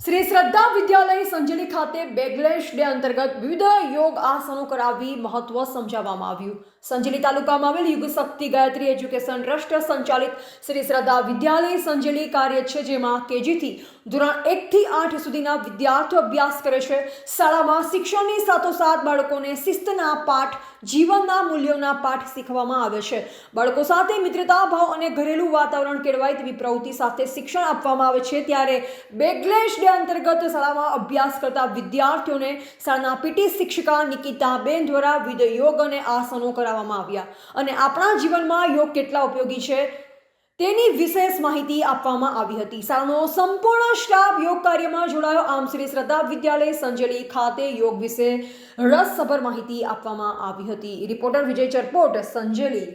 શ્રી શ્રદ્ધા વિદ્યાલય સંજેલી ખાતે બેગલેશ ડે અંતર્ગત વિવિધ યોગ આસનો કરાવી મહત્વ સમજાવવામાં આવ્યું. સંજેલી તાલુકામાં આવેલ યુગ શક્તિ ગાયત્રી એજ્યુકેશન ટ્રસ્ટ સંચાલિત શ્રી શ્રદ્ધા વિદ્યાલય સંજેલી કાર્ય છે, જેમાં કેજીથી ધોરણ 1 થી 8 સુધીના વિદ્યાર્થીઓ અભ્યાસ કરે છે. શાળામાં શિક્ષણની સાથોસાથ બાળકોને શિસ્તના પાઠ, જીવનના મૂલ્યોના પાઠ શીખવવામાં આવે છે. બાળકો સાથે મિત્રતા ભાવ અને ઘરેલું વાતાવરણ કેળવાય તેવી પ્રવૃત્તિ સાથે શિક્ષણ આપવામાં આવે છે. ત્યારે બેગલેશ ડે અંતર્ગત શાળામાં અભ્યાસ કરતા વિદ્યાર્થીઓને શાળાના પીટી શિક્ષિકા નિકિતાબેન દ્વારા વિવિધ યોગ અને આસનો કરાવવામાં આવ્યા અને આપણા જીવનમાં યોગ કેટલા ઉપયોગી છે તેની વિશેષ માહિતી આપવામાં આવી હતી. શાળાનો સંપૂર્ણ સ્ટાફ યોગ કાર્યમાં જોડાયો. આમ શ્રી શ્રદ્ધા વિદ્યાલય સંજેલી ખાતે યોગ વિશે રસસભર માહિતી આપવામાં આવી હતી. રિપોર્ટર વિજય ચરપોટ, સંજેલી.